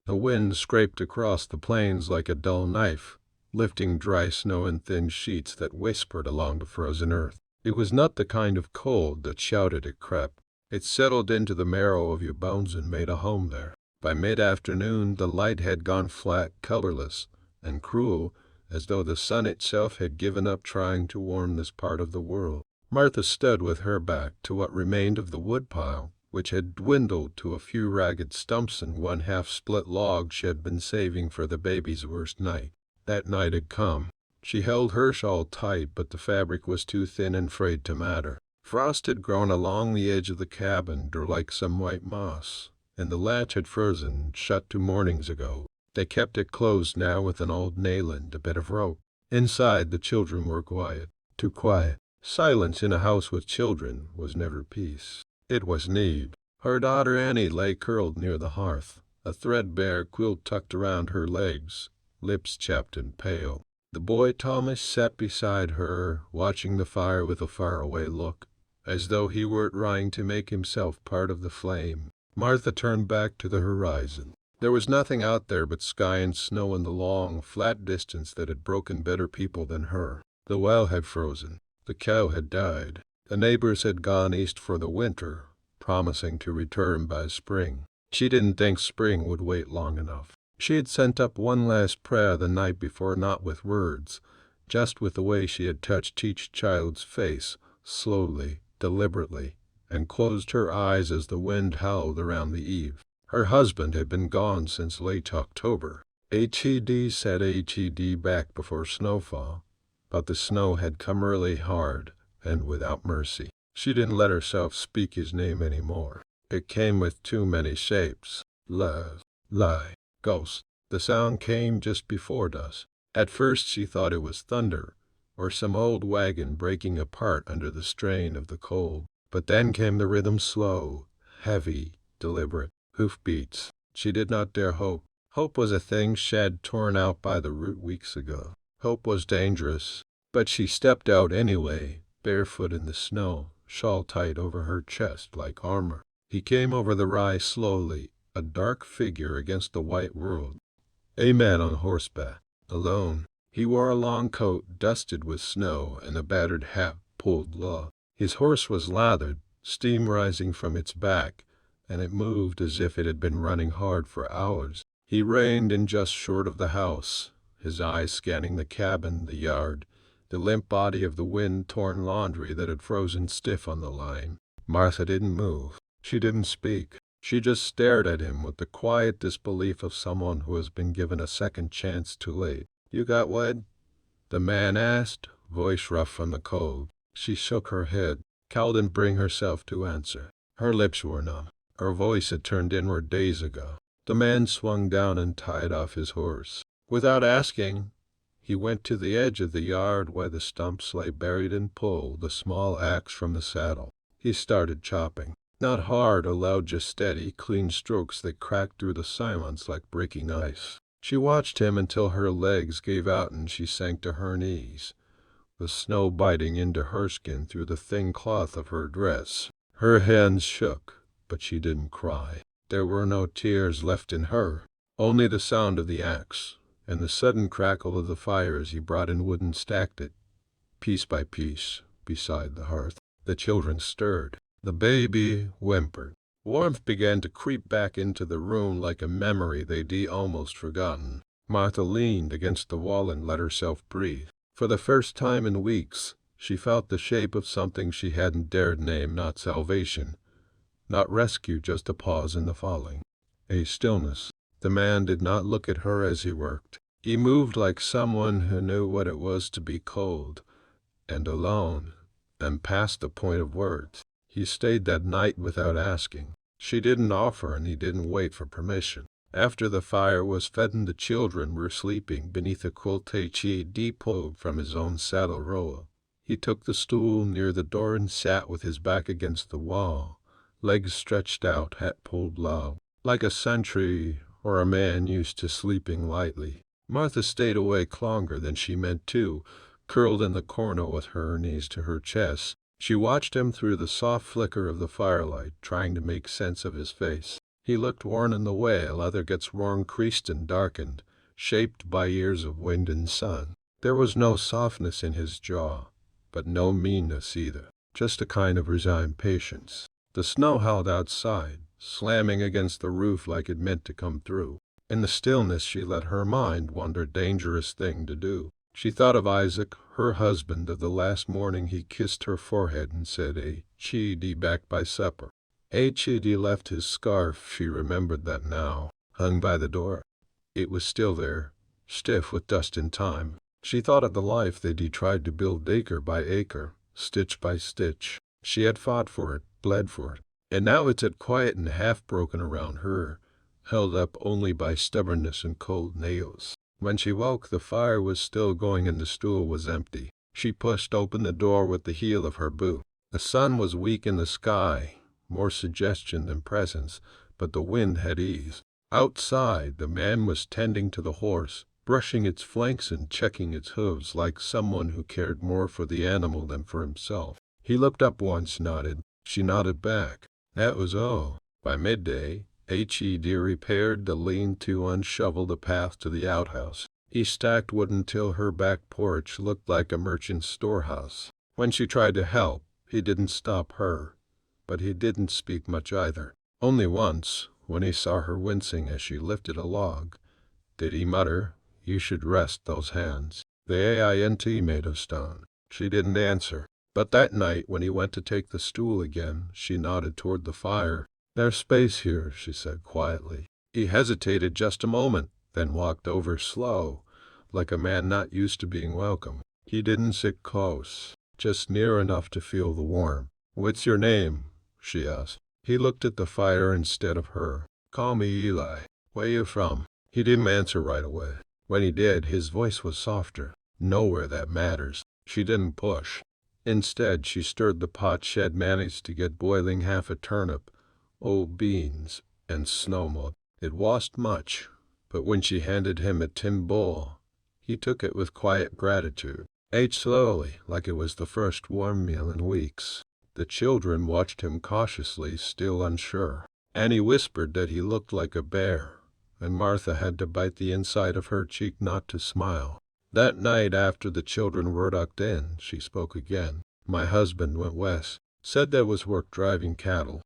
The wind scraped across the plains like a dull knife, lifting dry snow in thin sheets that whispered along the frozen earth. It was not the kind of cold that shouted it crept. It settled into the marrow of your bones and made a home there. By mid-afternoon, the light had gone flat, colorless, and cruel, as though the sun itself had given up trying to warm this part of the world. Martha stood with her back to what remained of the woodpile, which had dwindled to a few ragged stumps and one half-split log she had been saving for the baby's worst night. That night had come. She held her shawl tight, but the fabric was too thin and frayed to matter. Frost had grown along the edge of the cabin door like some white moss, and the latch had frozen shut 2 mornings ago. They kept it closed now with an old nail and a bit of rope. Inside, the children were quiet. Too quiet. Silence in a house with children was never peace. It was need. Her daughter Annie lay curled near the hearth, a threadbare quilt tucked around her legs, lips chapped and pale. The boy Thomas sat beside her, watching the fire with a faraway look, as though he were trying to make himself part of the flame. Martha turned back to the horizon. There was nothing out there but sky and snow and the long, flat distance that had broken better people than her. The well had frozen. The cow had died. The neighbors had gone east for the winter, promising to return by spring. She didn't think spring would wait long enough. She had sent up one last prayer the night before, not with words, just with the way she had touched each child's face, slowly, deliberately, and closed her eyes as the wind howled around the eave. Her husband had been gone since late October. HED said HED back before snowfall, but the snow had come early, hard, and without mercy. She didn't let herself speak his name anymore. It came with too many shapes. Love, lie, ghost. The sound came just before dusk. At first she thought it was thunder, or some old wagon breaking apart under the strain of the cold. But then came the rhythm, slow, heavy, deliberate. Hoofbeats. She did not dare hope. Hope was a thing she had torn out by the root weeks ago. Hope was dangerous. But she stepped out anyway, barefoot in the snow, shawl tight over her chest like armor. He came over the rise slowly, a dark figure against the white world. A man on horseback, alone. He wore a long coat dusted with snow and a battered hat pulled low. His horse was lathered, steam rising from its back, and it moved as if it had been running hard for hours. He reined in just short of the house, his eyes scanning the cabin, the yard, the limp body of the wind-torn laundry that had frozen stiff on the line. Martha didn't move. She didn't speak. She just stared at him with the quiet disbelief of someone who has been given a second chance too late. "You got wet?" the man asked, voice rough from the cold. She shook her head. Cal didn't bring herself to answer. Her lips were numb. Her voice had turned inward days ago. The man swung down and tied off his horse. Without asking, he went to the edge of the yard where the stumps lay buried and pulled the small axe from the saddle. He started chopping. Not hard or loud, just steady, clean strokes that cracked through the silence like breaking ice. She watched him until her legs gave out and she sank to her knees, the snow biting into her skin through the thin cloth of her dress. Her hands shook, but she didn't cry. There were no tears left in her, only the sound of the axe, and the sudden crackle of the fire as he brought in wood and stacked it, piece by piece, beside the hearth. The children stirred. The baby whimpered. Warmth began to creep back into the room like a memory they'd almost forgotten. Martha leaned against the wall and let herself breathe. For the first time in weeks, she felt the shape of something she hadn't dared name, not salvation, not rescue, just a pause in the falling. A stillness. The man did not look at her as he worked. He moved like someone who knew what it was to be cold and alone and past the point of words. He stayed that night without asking. She didn't offer and he didn't wait for permission. After the fire was fed and the children were sleeping beneath a quilt he pulled from his own saddle roll, he took the stool near the door and sat with his back against the wall, legs stretched out, hat pulled low, like a sentry or a man used to sleeping lightly. Martha stayed awake longer than she meant to, curled in the corner with her knees to her chest. She watched him through the soft flicker of the firelight, trying to make sense of his face. He looked worn in the way leather gets worn, creased and darkened, shaped by years of wind and sun. There was no softness in his jaw, but no meanness either, just a kind of resigned patience. The snow howled outside, slamming against the roof like it meant to come through. In the stillness she let her mind wander, dangerous thing to do. She thought of Isaac, her husband, of the last morning he kissed her forehead and said, "H.E.D. back by supper." H.E.D. left his scarf, she remembered that now, hung by the door. It was still there, stiff with dust and time. She thought of the life that he tried to build acre by acre, stitch by stitch. She had fought for it, bled for it, and now it had quiet and half-broken around her, held up only by stubbornness and cold nails. When she woke, the fire was still going and the stool was empty. She pushed open the door with the heel of her boot. The sun was weak in the sky, more suggestion than presence, but the wind had eased. Outside, the man was tending to the horse, brushing its flanks and checking its hooves like someone who cared more for the animal than for himself. He looked up once, nodded. She nodded back. That was all. By midday, H.E.D. repaired the lean-to and shoveled the path to the outhouse. He stacked wood until her back porch looked like a merchant's storehouse. When she tried to help, he didn't stop her, but he didn't speak much either. Only once, when he saw her wincing as she lifted a log, did he mutter, "You should rest those hands. They ain't made of stone." She didn't answer. But that night, when he went to take the stool again, she nodded toward the fire. "There's space here," she said quietly. He hesitated just a moment, then walked over slow, like a man not used to being welcome. He didn't sit close, just near enough to feel the warmth. "What's your name?" she asked. He looked at the fire instead of her. "Call me Eli. Where you from?" He didn't answer right away. When he did, his voice was softer. "Nowhere that matters." She didn't push. Instead, she stirred the pot she'd managed to get boiling, half a turnip, old beans, and snowmalt. It wasn't much, but when she handed him a tin bowl, he took it with quiet gratitude. Ate slowly, like it was the first warm meal in weeks. The children watched him cautiously, still unsure. Annie whispered that he looked like a bear, and Martha had to bite the inside of her cheek not to smile. That night, after the children were tucked in, she spoke again. "My husband went west. Said there was work driving cattle.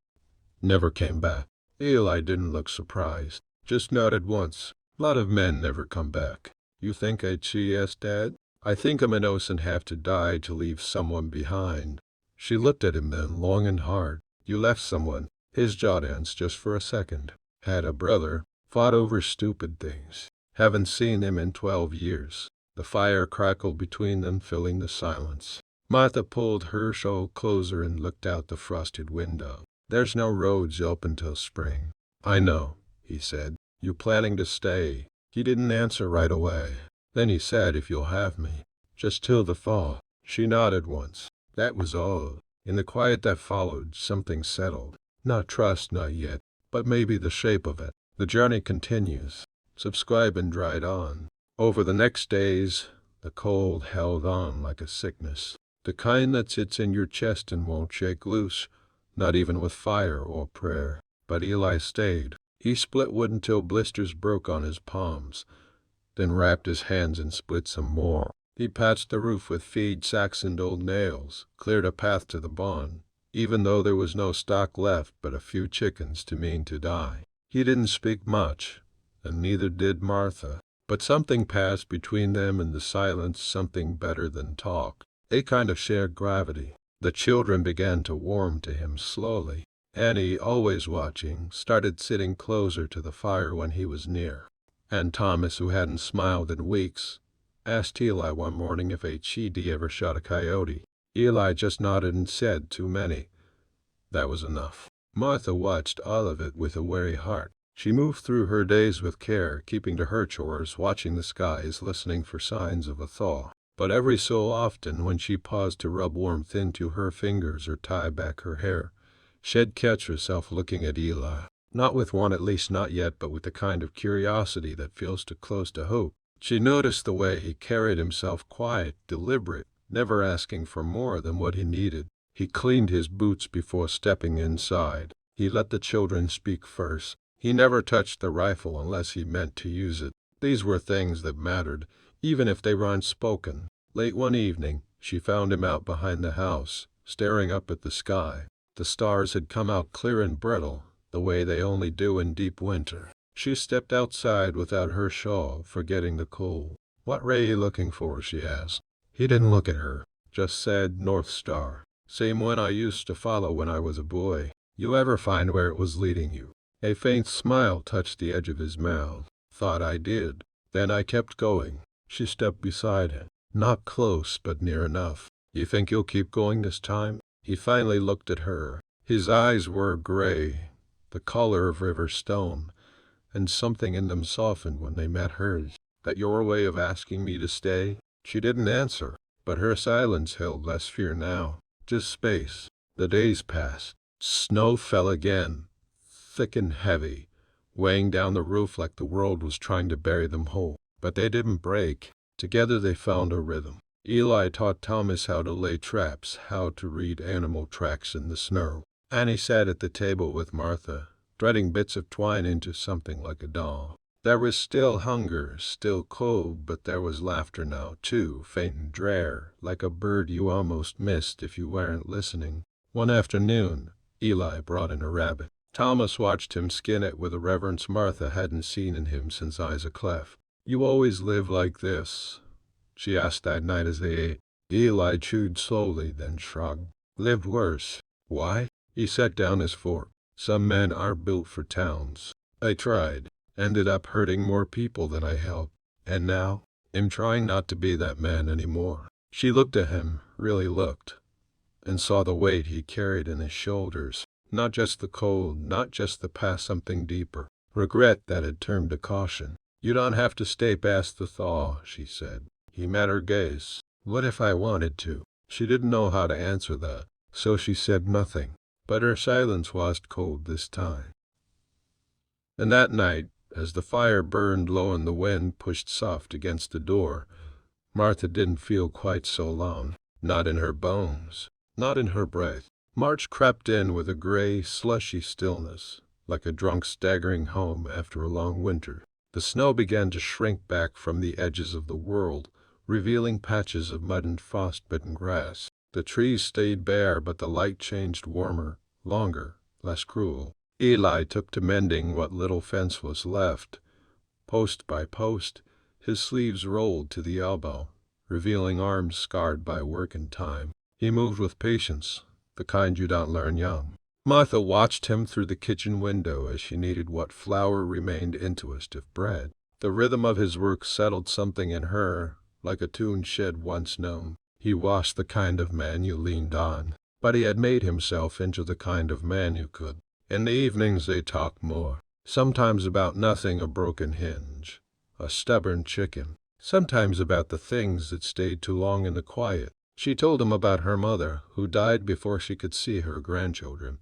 Never came back." Eli didn't look surprised, just nodded once. "Lot of men never come back." "You think I'd see yes, Dad?" "I think I'm innocent have to die to leave someone behind." She looked at him then, long and hard. "You left someone." His jaw danced just for a second. "Had a brother. Fought over stupid things. Haven't seen him in 12 years. The fire crackled between them, filling the silence. Martha pulled her shawl closer and looked out the frosted window. "There's no roads open till spring." "I know," he said. "You planning to stay?" He didn't answer right away. Then he said, "If you'll have me." "Just till the fall." She nodded once. That was all. In the quiet that followed, something settled. Not trust, not yet, but maybe the shape of it. The journey continues. Subscribe and ride on. Over the next days, the cold held on like a sickness. The kind that sits in your chest and won't shake loose, not even with fire or prayer. But Eli stayed. He split wood until blisters broke on his palms, then wrapped his hands and split some more. He patched the roof with feed sacks and old nails, cleared a path to the barn, even though there was no stock left but a few chickens too mean to die. He didn't speak much, and neither did Martha. But something passed between them in the silence, something better than talk, a kind of shared gravity. The children began to warm to him slowly. Annie, always watching, started sitting closer to the fire when he was near. And Thomas, who hadn't smiled in weeks, asked Eli one morning if H.E.D. ever shot a coyote. Eli just nodded and said, "Too many." That was enough. Martha watched all of it with a wary heart. She moved through her days with care, keeping to her chores, watching the skies, listening for signs of a thaw. But every so often, when she paused to rub warmth into her fingers or tie back her hair, she'd catch herself looking at Eli. Not with one, at least not yet, but with the kind of curiosity that feels too close to hope. She noticed the way he carried himself, quiet, deliberate, never asking for more than what he needed. He cleaned his boots before stepping inside. He let the children speak first. He never touched the rifle unless he meant to use it. These were things that mattered, even if they were unspoken. Late one evening, she found him out behind the house, staring up at the sky. The stars had come out clear and brittle, the way they only do in deep winter. She stepped outside without her shawl, forgetting the cold. "What ray you looking for?" she asked. He didn't look at her, just said, "North Star. Same one I used to follow when I was a boy. You ever find where it was leading you?" A faint smile touched the edge of his mouth. "Thought I did. Then I kept going." She stepped beside him. Not close, but near enough. "You think you'll keep going this time?" He finally looked at her. His eyes were gray, the color of river stone, and something in them softened when they met hers. "That your way of asking me to stay?" She didn't answer, but her silence held less fear now. Just space. The days passed. Snow fell again, thick and heavy, weighing down the roof like the world was trying to bury them whole. But they didn't break. Together they found a rhythm. Eli taught Thomas how to lay traps, how to read animal tracks in the snow. Annie sat at the table with Martha, threading bits of twine into something like a doll. There was still hunger, still cold, but there was laughter now, too, faint and drear, like a bird you almost missed if you weren't listening. One afternoon, Eli brought in a rabbit. Thomas watched him skin it with a reverence Martha hadn't seen in him since Isaac left. "You always live like this?" she asked that night as they ate. Eli chewed slowly, then shrugged. "Lived worse." "Why?" He set down his fork. "Some men aren't built for towns. I tried. Ended up hurting more people than I helped. And now, I'm trying not to be that man anymore." She looked at him, really looked, and saw the weight he carried in his shoulders. Not just the cold, not just the past, something deeper. Regret that had turned to caution. "You don't have to stay past the thaw," she said. He met her gaze. "What if I wanted to?" She didn't know how to answer that, so she said nothing. But her silence was cold this time. And that night, as the fire burned low and the wind pushed soft against the door, Martha didn't feel quite so alone. Not in her bones, not in her breath. March crept in with a gray, slushy stillness, like a drunk staggering home after a long winter. The snow began to shrink back from the edges of the world, revealing patches of mud and frost-bitten grass. The trees stayed bare, but the light changed warmer, longer, less cruel. Eli took to mending what little fence was left. Post by post, his sleeves rolled to the elbow, revealing arms scarred by work and time. He moved with patience, the kind you don't learn young. Martha watched him through the kitchen window as she kneaded what flour remained into a stiff bread. The rhythm of his work settled something in her, like a tune she had once known. He was the kind of man you leaned on, but he had made himself into the kind of man who could. In the evenings they talked more, sometimes about nothing, a broken hinge, a stubborn chicken, sometimes about the things that stayed too long in the quiet. She told him about her mother, who died before she could see her grandchildren,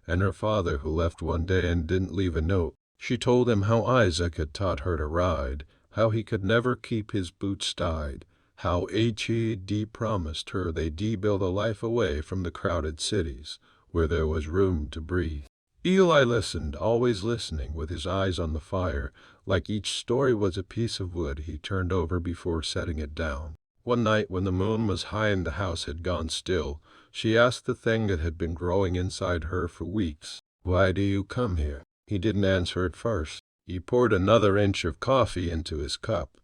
and her father who left one day and didn't leave a note. She told him how Isaac had taught her to ride, how he could never keep his boots tied, how H.E.D. promised her they'd build a life away from the crowded cities, where there was room to breathe. Eli listened, always listening, with his eyes on the fire, like each story was a piece of wood he turned over before setting it down. One night, when the moon was high and the house had gone still, she asked the thing that had been growing inside her for weeks, "Why do you come here?" He didn't answer at first. He poured another inch of coffee into his cup,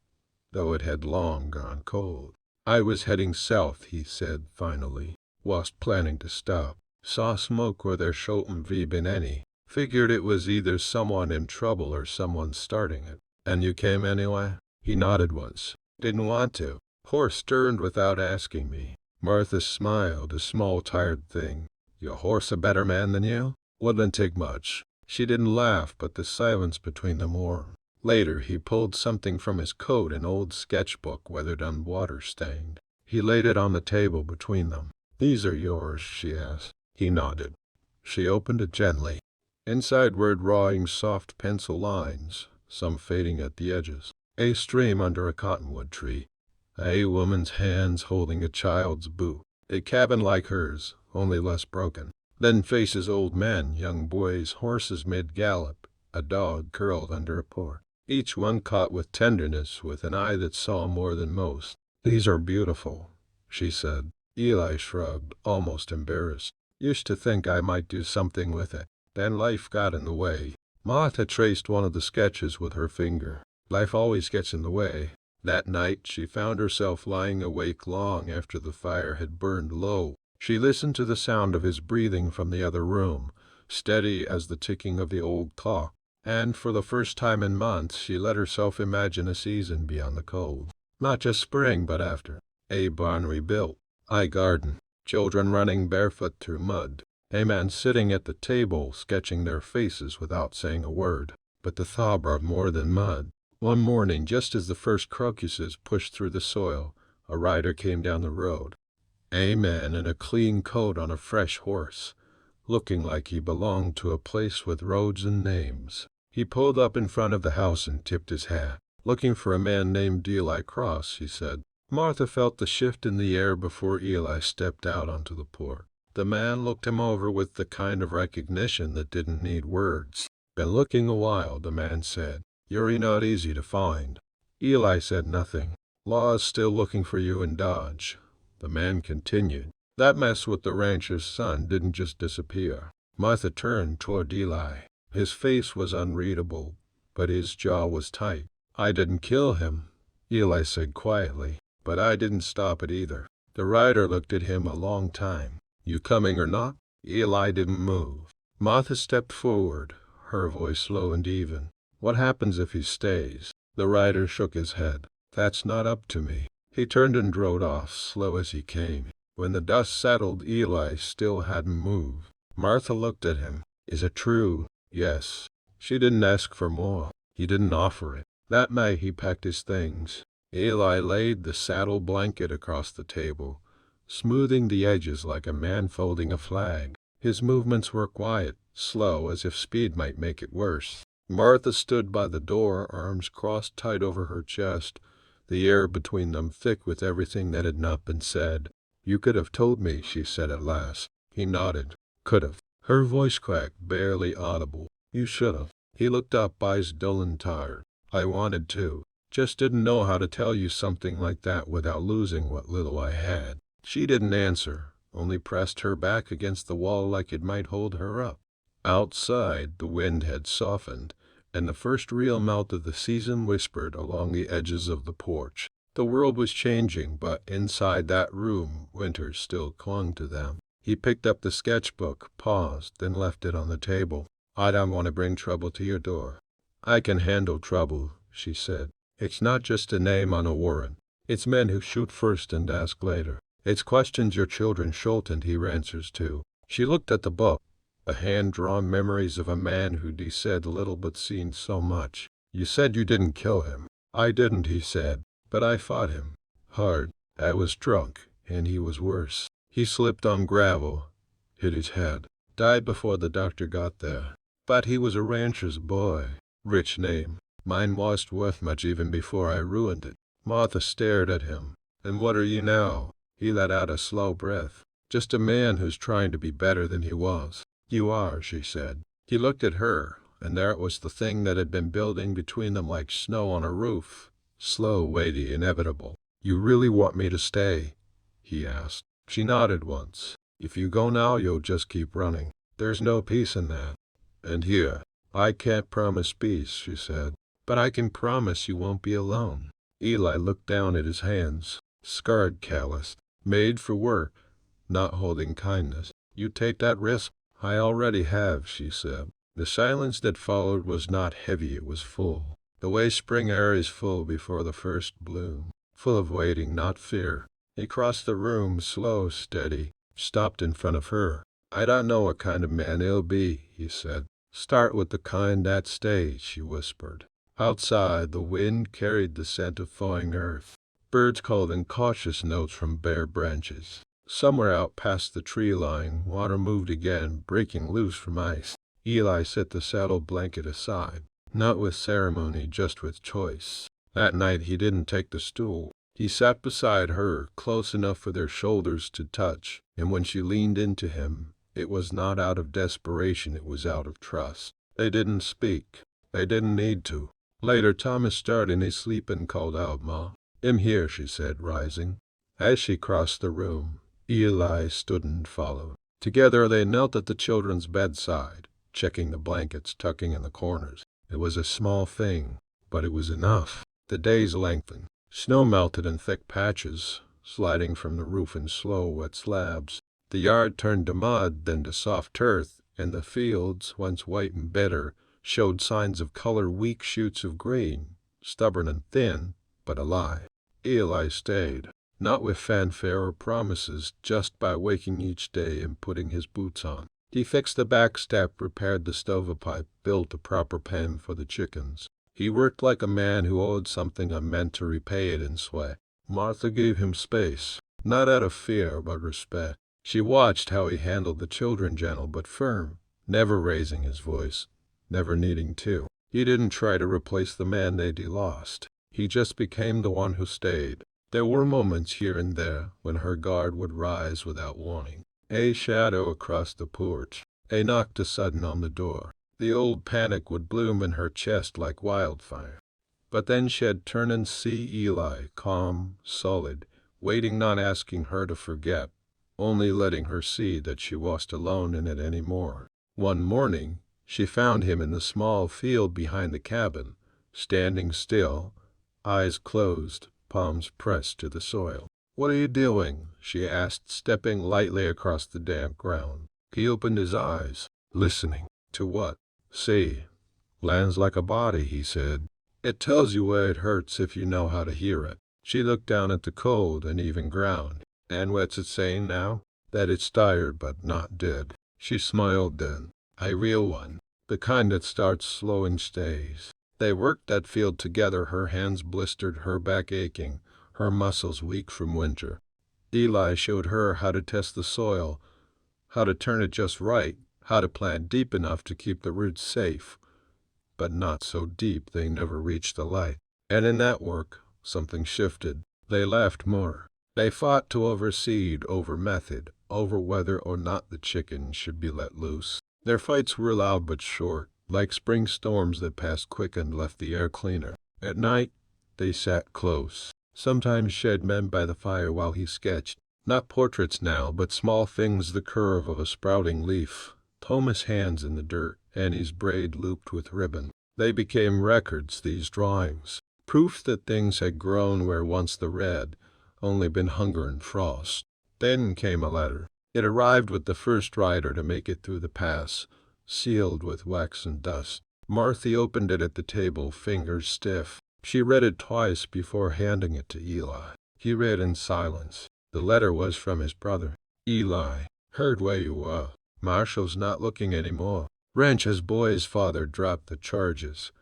though it had long gone cold. "I was heading south," he said finally. "Was planning to stop. Saw smoke where there shouldn't been any. Figured it was either someone in trouble or someone starting it." "And you came anyway?" He nodded once. "Didn't want to. Horse turned without asking me." Martha smiled, a small tired thing. "Your horse a better man than you?" "Wouldn't take much." She didn't laugh, but the silence between them warmed. Later he pulled something from his coat, an old sketchbook, weathered and water-stained. He laid it on the table between them. "These are yours?" she asked. He nodded. She opened it gently. Inside were drawing soft pencil lines, some fading at the edges. A stream under a cottonwood tree. A woman's hands holding a child's boot. A cabin like hers, only less broken. Then faces, old men, young boys, horses mid-gallop, a dog curled under a porch, each one caught with tenderness, with an eye that saw more than most. "These are beautiful," she said. Eli shrugged, almost embarrassed. "Used to think I might do something with it. Then life got in the way." Martha traced one of the sketches with her finger. Life always gets in the way. That night she found herself lying awake long after the fire had burned low. She listened to the sound of his breathing from the other room, steady as the ticking of the old clock, and for the first time in months she let herself imagine a season beyond the cold. Not just spring, but after. A barn rebuilt, a garden, children running barefoot through mud, a man sitting at the table sketching their faces without saying a word. But the thaw brought more than mud. One morning, just as the first crocuses pushed through the soil, a rider came down the road. A man in a clean coat on a fresh horse, looking like he belonged to a place with roads and names. He pulled up in front of the house and tipped his hat. "Looking for a man named Eli Cross," he said. Martha felt the shift in the air before Eli stepped out onto the porch. The man looked him over with the kind of recognition that didn't need words. "Been looking a while," the man said. "You're not easy to find." Eli said nothing. "Law's still looking for you in Dodge," the man continued. "That mess with the rancher's son didn't just disappear." Martha turned toward Eli. His face was unreadable, but his jaw was tight. "I didn't kill him," Eli said quietly, "but I didn't stop it either." The rider looked at him a long time. "You coming or not?" Eli didn't move. Martha stepped forward, her voice low and even. "What happens if he stays?" The rider shook his head. "That's not up to me." He turned and rode off, slow as he came. When the dust settled, Eli still hadn't moved. Martha looked at him. "Is it true?" "Yes." She didn't ask for more. He didn't offer it. That night he packed his things. Eli laid the saddle blanket across the table, smoothing the edges like a man folding a flag. His movements were quiet, slow, as if speed might make it worse. Martha stood by the door, arms crossed tight over her chest, the air between them thick with everything that had not been said. "You could have told me," she said at last. He nodded. "Could have." Her voice cracked, barely audible. "You should have." He looked up, eyes dull and tired. "I wanted to. Just didn't know how to tell you something like that without losing what little I had." She didn't answer, only pressed her back against the wall like it might hold her up. Outside, the wind had softened, and the first real mouth of the season whispered along the edges of the porch. The world was changing, but inside that room, winter still clung to them. He picked up the sketchbook, paused, then left it on the table. "I don't want to bring trouble to your door." "I can handle trouble," she said. "It's not just a name on a warrant. It's men who shoot first and ask later. It's questions your children shortened he answers to." She looked at the book, the hand-drawn memories of a man who'd said little but seen so much. "You said you didn't kill him." "I didn't," he said, "but I fought him. Hard. I was drunk, and he was worse. He slipped on gravel, hit his head, died before the doctor got there. But he was a rancher's boy. Rich name. Mine wasn't worth much even before I ruined it." Martha stared at him. "And what are you now?" He let out a slow breath. "Just a man who's trying to be better than he was." "You are," she said. He looked at her, and there it was, the thing that had been building between them like snow on a roof. Slow, weighty, inevitable. "You really want me to stay?" he asked. She nodded once. "If you go now, you'll just keep running. There's no peace in that." "And here." "I can't promise peace," she said, "but I can promise you won't be alone." Eli looked down at his hands, scarred, calloused, made for work, not holding kindness. "You take that risk?" "I already have," she said. The silence that followed was not heavy, it was full. The way spring air is full before the first bloom. Full of waiting, not fear. He crossed the room, slow, steady, stopped in front of her. "I don't know what kind of man he'll be," he said. "Start with the kind that stays," she whispered. Outside, the wind carried the scent of thawing earth. Birds called in cautious notes from bare branches. Somewhere out past the tree line, water moved again, breaking loose from ice. Eli set the saddle blanket aside, not with ceremony, just with choice. That night he didn't take the stool. He sat beside her, close enough for their shoulders to touch, and when she leaned into him, it was not out of desperation, it was out of trust. They didn't speak. They didn't need to. Later, Thomas stirred in his sleep and called out, "Ma." "I'm here," she said, rising. As she crossed the room, Eli stood and followed. Together they knelt at the children's bedside, checking the blankets, tucking in the corners. It was a small thing, but it was enough. The days lengthened. Snow melted in thick patches, sliding from the roof in slow, wet slabs. The yard turned to mud, then to soft earth, and the fields, once white and bitter, showed signs of color, weak shoots of green, stubborn and thin, but alive. Eli stayed, not with fanfare or promises, just by waking each day and putting his boots on. He fixed the back step, repaired the stovepipe, built a proper pen for the chickens. He worked like a man who owed something and meant to repay it in sweat. Martha gave him space, not out of fear but respect. She watched how he handled the children, gentle but firm, never raising his voice, never needing to. He didn't try to replace the man they'd lost. He just became the one who stayed. There were moments here and there when her guard would rise without warning. A shadow across the porch. A knock to sudden on the door. The old panic would bloom in her chest like wildfire. But then she'd turn and see Eli, calm, solid, waiting, not asking her to forget, only letting her see that she wasn't alone in it anymore. One morning, she found him in the small field behind the cabin, standing still, eyes closed, palms pressed to the soil. "What are you doing?" she asked, stepping lightly across the damp ground. He opened his eyes. "Listening." "To what?" "See. Lands like a body," he said. "It tells you where it hurts if you know how to hear it." She looked down at the cold and even ground. "And what's it saying now?" "That it's tired but not dead." She smiled then. "A real one. The kind that starts slow and stays." They worked that field together, her hands blistered, her back aching, her muscles weak from winter. Eli showed her how to test the soil, how to turn it just right, how to plant deep enough to keep the roots safe, but not so deep they never reached the light. And in that work, something shifted. They laughed more. They fought to overseed, over method, over whether or not the chickens should be let loose. Their fights were loud but short, like spring storms that passed quick and left the air cleaner. At night, they sat close. Sometimes Shed men by the fire while he sketched, not portraits now, but small things, the curve of a sprouting leaf, Thomas' hands in the dirt, Annie's braid looped with ribbon. They became records, these drawings, proof that things had grown where once the red only been hunger and frost. Then came a letter. It arrived with the first rider to make it through the pass, sealed with wax and dust. Martha opened it at the table, fingers stiff. She read it twice before handing it to Eli. He read in silence. The letter was from his brother. "Eli, heard where you were. Marshall's not looking anymore. Ranch's boy's father dropped the charges.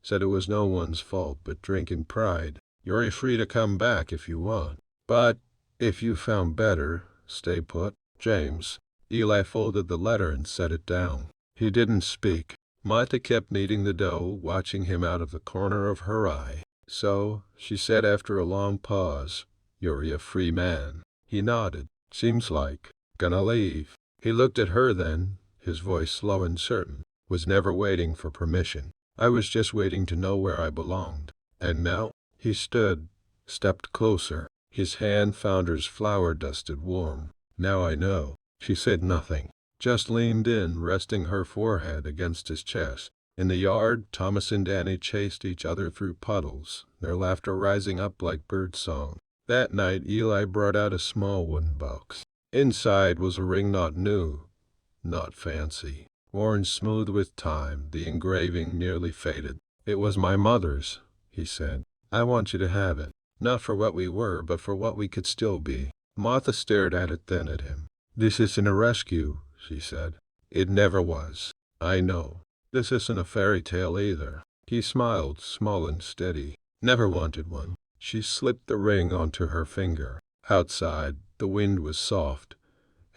Said it was no one's fault but drinking pride. You're free to come back if you want. But if you found better, stay put. James." Eli folded the letter and set it down. He didn't speak. Martha kept kneading the dough, watching him out of the corner of her eye. "So," she said after a long pause, "you're a free man." He nodded. "Seems like. Gonna leave." He looked at her then, his voice slow and certain. "Was never waiting for permission. I was just waiting to know where I belonged. And now?" He stood, stepped closer. His hand found hers flour-dusted warm. "Now I know." She said nothing, just leaned in, resting her forehead against his chest. In the yard, Thomas and Annie chased each other through puddles, their laughter rising up like bird song. That night Eli brought out a small wooden box. Inside was a ring, not new, not fancy, worn smooth with time, the engraving nearly faded. "It was my mother's," he said. "I want you to have it. Not for what we were, but for what we could still be." Martha stared at it, then at him. "This isn't a rescue," she said. "It never was. I know. This isn't a fairy tale either." He smiled, small and steady. "Never wanted one." She slipped the ring onto her finger. Outside, the wind was soft,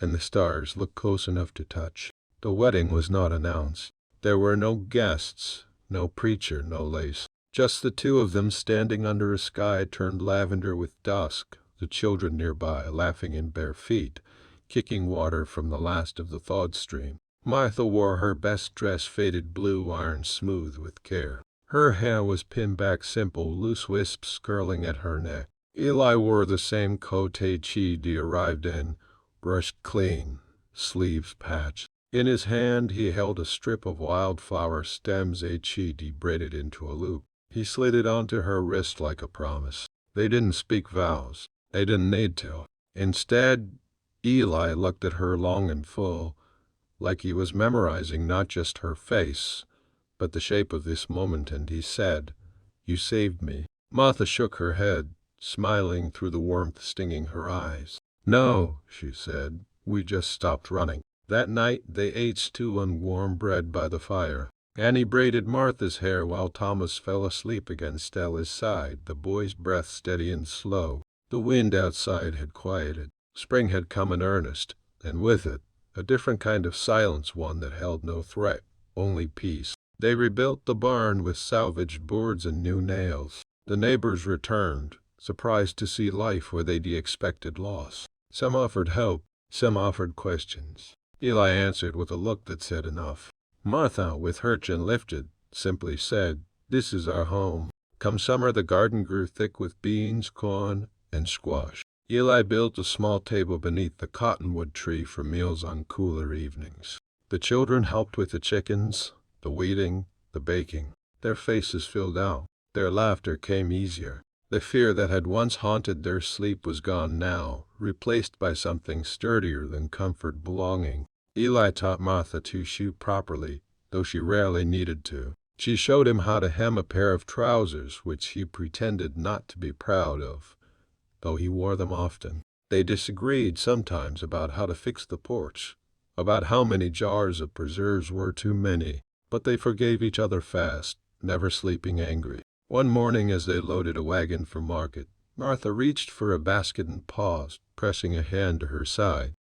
and the stars looked close enough to touch. The wedding was not announced. There were no guests, no preacher, no lace. Just the two of them standing under a sky turned lavender with dusk, the children nearby laughing in bare feet, kicking water from the last of the thawed stream. Martha wore her best dress, faded blue, ironed smooth with care. Her hair was pinned back, simple, loose wisps curling at her neck. Eli wore the same coat he'd arrived in, brushed clean, sleeves patched. In his hand he held a strip of wildflower stems he'd braided into a loop. He slid it onto her wrist like a promise. They didn't speak vows. They didn't need to. Instead, Eli looked at her long and full, like he was memorizing not just her face, but the shape of this moment, and he said, "You saved me." Martha shook her head, smiling through the warmth stinging her eyes. "No," she said, "we just stopped running." That night they ate stew and warm bread by the fire. Annie braided Martha's hair while Thomas fell asleep against Ella's side, the boy's breath steady and slow. The wind outside had quieted. Spring had come in earnest, and with it, a different kind of silence, one that held no threat, only peace. They rebuilt the barn with salvaged boards and new nails. The neighbors returned, surprised to see life where they'd expected loss. Some offered help, some offered questions. Eli answered with a look that said enough. Martha, with her chin lifted, simply said, "This is our home." Come summer, the garden grew thick with beans, corn, and squash. Eli built a small table beneath the cottonwood tree for meals on cooler evenings. The children helped with the chickens, the weeding, the baking. Their faces filled out. Their laughter came easier. The fear that had once haunted their sleep was gone now, replaced by something sturdier than comfort, belonging. Eli taught Martha to sew properly, though she rarely needed to. She showed him how to hem a pair of trousers, which he pretended not to be proud of, though he wore them often. They disagreed sometimes about how to fix the porch, about how many jars of preserves were too many, but they forgave each other fast, never sleeping angry. One morning as they loaded a wagon for market, Martha reached for a basket and paused, pressing a hand to her side.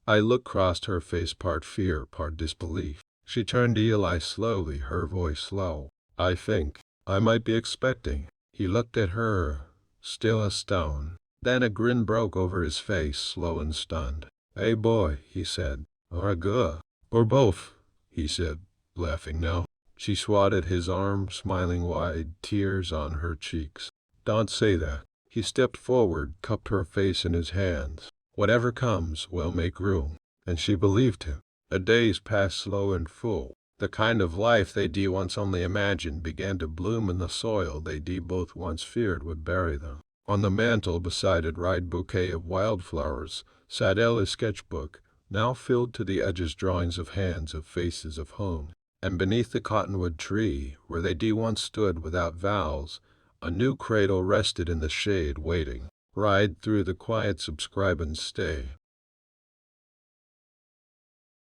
A look crossed her face, part fear, part disbelief. She turned to Eli slowly, her voice low. "I think I might be expecting." He looked at her, still a stone. Then a grin broke over his face, slow and stunned. "Hey boy," he said, "or a girl, or both," he said, laughing now. She swatted his arm, smiling wide, tears on her cheeks. "Don't say that." He stepped forward, cupped her face in his hands. "Whatever comes, we'll make room." And she believed him. The days passed slow and full. The kind of life they'd once only imagined began to bloom in the soil they'd both once feared would bury them. On the mantel beside a dried bouquet of wildflowers sat Ella's sketchbook, now filled to the edges drawings of hands, of faces, of home. And beneath the cottonwood tree, where they'd once stood without vows, a new cradle rested in the shade, waiting. Ride through the quiet, subscribe and stay.